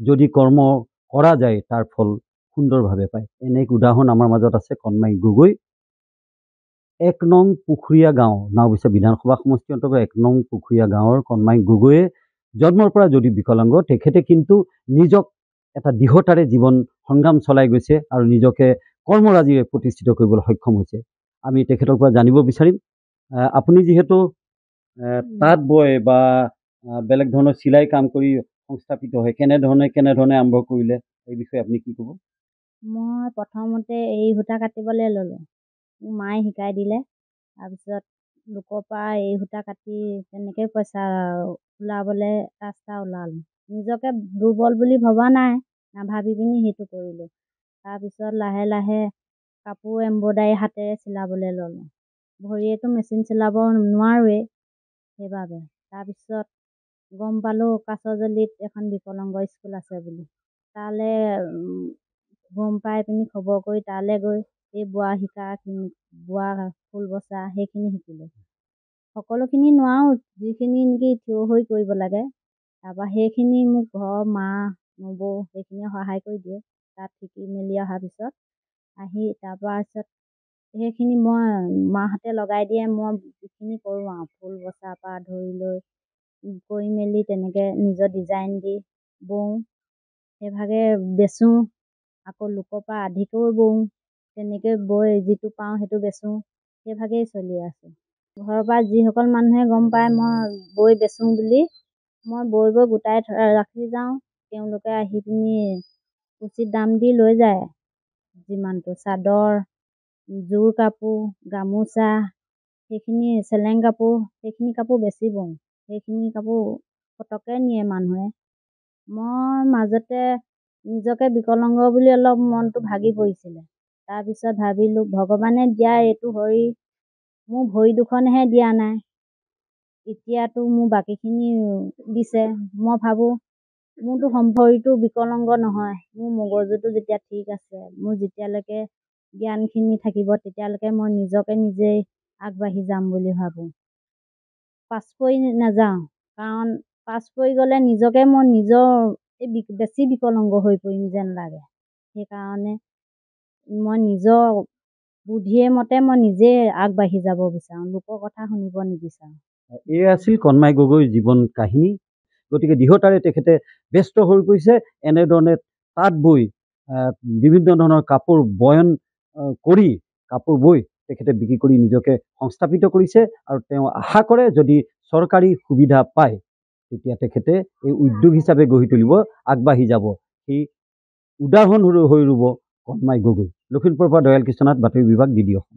যদি কৰ্ম কৰা যায় তাৰ ফল সুন্দৰভাৱে পায়। এনে এক উদাহৰণ আমাৰ মাজত আছে কণমাই গগৈ। ১ নং পুখুৰীয়া গাঁও, নাওবৈচা বিধানসভা সমষ্টিৰ অন্তৰ্গত ১ নং পুখুৰীয়া গাঁৱৰ কণমাই গগৈয়ে জন্মৰ পৰা যদি বিকলাংগ, তেখেতে কিন্তু নিজক এটা দৃঢ়তাৰে জীৱন সংগ্ৰাম চলাই গৈছে আৰু নিজকে কৰ্মৰাজিৰে প্ৰতিষ্ঠিত কৰিবলৈ সক্ষম হৈছে। আমি তেখেতৰ পৰা জানিব বিচাৰিম, আপুনি যিহেতু তাঁত বয় বা বেলেগ ধৰণৰ চিলাই কাম কৰি সংস্থাপিত হয়, কেনেধৰণে আৰম্ভ কৰিলে, এই বিষয়ে আপুনি কি ক'ব? মই প্ৰথমতে এৰী সূতা কাটিবলৈ ল'লোঁ। মোৰ মায়ে শিকাই দিলে। তাৰপিছত লোকৰ পৰা এৰী সূতা কাটি তেনেকৈ পইচা ওলাবলৈ ৰাস্তা ওলালোঁ। নিজকে দুৰ্বল বুলি ভবা নাই, নাভাবি পিনি সেইটো কৰিলোঁ। তাৰপিছত লাহে লাহে কাপোৰ এম্ব্ৰইডাৰী হাতেৰে চিলাবলৈ ল'লোঁ। ভৰিয়েতো মেচিন চিলাব নোৱাৰোৱেই, সেইবাবে। তাৰপিছত গম পালোঁ কাছজলিত এখন বিকলাংগ স্কুল আছে বুলি। তালৈ গম পাই পিনি খবৰ কৰি তালৈ গৈ এই বোৱা বোৱা ফুল বচা সেইখিনি শিকিলোঁ। সকলোখিনি নোৱাৰোঁ, যিখিনি নেকি থিয় হৈ কৰিব লাগে। তাৰপৰা সেইখিনি মোক ঘৰৰ মা নবৌ সেইখিনিয়ে সহায় কৰি দিয়ে। তাত শিকি মেলি অহাৰ পিছত তাৰপিছত সেইখিনি মই মাহঁতে লগাই দিয়ে, মই যিখিনি কৰোঁ আৰু ফুল বচাৰ পৰা ধৰি লৈ কৰি মেলি তেনেকৈ নিজৰ ডিজাইন দি বওঁ, সেইভাগে বেচোঁ। আকৌ লোকৰ পৰা আধিকৈ বওঁ, তেনেকৈ বৈ যিটো পাওঁ সেইটো বেচোঁ, সেইভাগেই চলি আছোঁ। ঘৰৰ পৰা যিসকল মানুহে গম পায় মই বৈ বেচোঁ বুলি, মই বৈ গোটাই ৰাখি যাওঁ। তেওঁলোকে আহি পিনি উচিত দাম দি লৈ যায়। যিমানটো চাদৰ, জোৰ কাপোৰ, গামোচা, সেইখিনি চেলেং কাপোৰ, সেইখিনি কাপোৰ বেছি বওঁ। সেইখিনি কাপোৰ পটককৈ নিয়ে মানুহে। মই মাজতে নিজকে বিকলাংগ বুলি অলপ মনটো ভাগি পৰিছিলে। তাৰপিছত ভাবিলোঁ ভগৱানে দিয়া এইটো মোৰ ভৰি দুখনহে দিয়া নাই, এতিয়াতো মোৰ বাকীখিনি দিছে। মই ভাবোঁ মোৰতো ভৰিটো বিকলাংগ নহয়, মোৰ মগজুটো যেতিয়া ঠিক আছে, মোৰ যেতিয়ালৈকে জ্ঞানখিনি থাকিব তেতিয়ালৈকে মই নিজকে নিজেই আগবাঢ়ি যাম বুলি ভাবোঁ। পাছ পৰি নাযাওঁ, কাৰণ পাছ পৰি গ'লে নিজকে মই বেছি বিকলাংগ হৈ পৰিম যেন লাগে। সেইকাৰণে মই নিজৰ বুদ্ধিয়ে মতে মই নিজে আগবাঢ়ি যাব বিচাৰোঁ, লোকৰ কথা শুনিব নিবিচাৰোঁ। এই আছিল কণমাই গগৈৰ জীৱন কাহিনী। গতিকে দৃঢ়তাৰে তেখেতে ব্যস্ত হৈ পৰিছে। এনেধৰণে তাঁত বৈ বিভিন্ন ধৰণৰ কাপোৰ বয়ন কৰি কাপোৰ বৈ তেখেতে বিক্ৰী কৰি নিজকে সংস্থাপিত কৰিছে আৰু তেওঁ আশা কৰে যদি চৰকাৰী সুবিধা পায় তেতিয়া তেখেতে এই উদ্যোগ হিচাপে গঢ়ি তুলিব, আগবাঢ়ি যাব। সেই উদাহৰণ হৈ ৰ'ব কণমাই গগৈ। লখিমপুৰৰ পৰা দয়াল কৃষ্ণনাথ, বাতৰি বিভাগ, DD অসম।